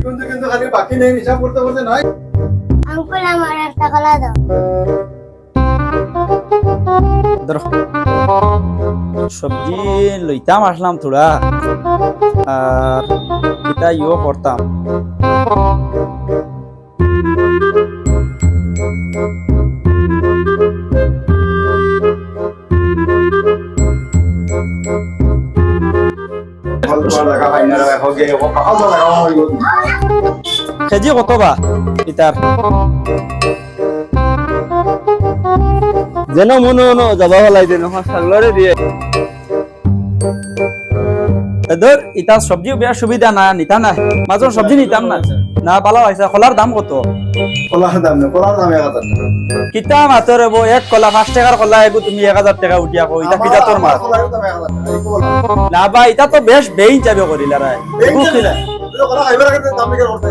কিন্তু কিন্তু খালি বাকি নেই হিসাব করতে বলতে নাই। আঙ্কেল আমার একটা কলা দাও। ধরো সবজি লইতাম আসলাম থোড়া আর এটা ইও করতাম। কেজি কত বা ইতার? যেন মনে হনো যাবা ফেলাই দেন ছাগলরে দিয়ে ধর ইটা সবজি বেয়া সুবিধা না নিতা না মাঝর সবজি নিতাম না না ভালো হয়েছে। খোলার দাম কত? কলার দাম না, কলার দাম 1000 টাকা। কিতা মাতর এবো এক কলা 5 টাকার কলা এগু তুমি 1000 টাকা উঠিয়া কো ইটা কিটা তোর মাছ কলার দাম 1000 টাকা। এই কলা না বা ইটা তো বেশ বেইন যাবে করিলা রায়। এই যে কলা খাইবার আগে দাম কি করতে?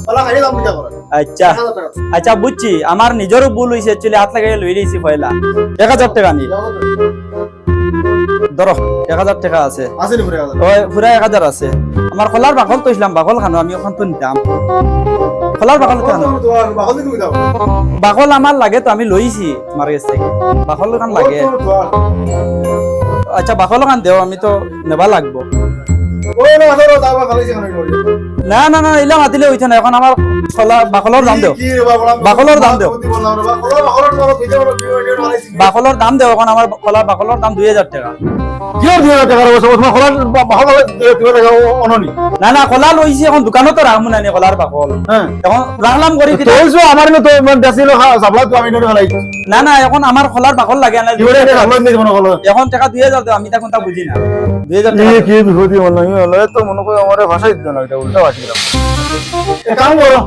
কলা খাইলে দাম কি করে? আচ্ছা 1000 টাকা। আচ্ছা বুঝছি, আমার নিজেরও ভুল হইছে, চলে হাত লাগাই লই দিয়েছি পয়লা 1000 টাকা নি ধরো 1000 টাকা আছে। আছে নি পুরো 1000? ওই পুরা 1000 আছে। আমার খোলার বাকল তো ইসলাম বাকল খানো আমি ওখান তো নিতাম। খোলার বাকল খানো তোমার বাকল তুমি দাও। বাকল আমার লাগে তো আমি লইছি তোমার কাছ থেকে। বাকল খান লাগে? আচ্ছা বাকল খান দেও, আমি তো নেবা লাগবো। ওই না মাথার দাও খালি সেখানে করি। না না না ইলা মাতিলে হইছে না, এখন আমার খোলা বাকলর দাম দেও। কি রে বাবা? বাকলর দাম দেও। বললাম রে বাকল বাকল তোমার ভিডিও ভিডিও বানাইছি। বাকলর দাম দেও, এখন আমার খোলার বাকলর দাম 2000 টাকা। কি আর 2000 টাকা বসে তোমার কলার বাকল 2000 টাকা অননি। না না খোলা লইছি, এখন দোকানও তো রাখবো না খোলার বাকল। হ্যাঁ এখন রাখলাম করি কি? তোইছো আমার না তো দেশিল সাবলা তো আমি নরে ফেলাই। না না এখন আমার খোলার বাকল লাগে না। কি বলে এটা সাবলা নিয়ে মনে হলো। এখন টাকা 2000 দাও, আমি তখন তা বুঝি না। 2000 টাকা কি কি বিপদি হলো হলো তো মনে করে আমারে ভাষাই দিল না, এটা উল্টা ভাষা দিলাম। এক কাম করো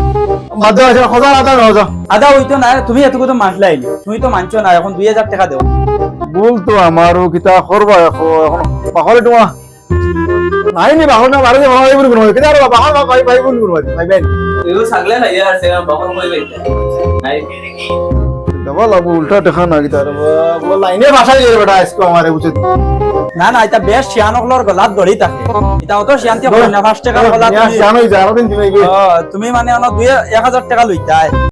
বাধ্য আছে খোদা আদা নাও যাও। আদা হইতো না, তুমি এতটুকু তো মানলে আইলি, তুমি তো মানছো না। এখন 2000 টাকা দেও। ভুল তো আমারও কিতা করবা এখন বাকলে তোমা নাই নি বাকল না বারে ভাই বলি কোন কিতা আর বাকল ভাই ভাই বলি কোন ভাই ভাই এও ছাগলে খাইয়া আছে বাকল কই লইতে নাই কি দেবা লাগু উল্টা দেখা না কিতা আর বল লাইনে ভাষা দিয়ে বেটা আজকে আমারে বুঝে। না না এটা বেশ শিয়ানকলর গলাত ধরি থাকে। এটা অত শিয়ান্তি হয় না। 5 টাকা গলাত জানোই জানো দিন তুমি তুমি মানে 1000 টাকা লইতাই।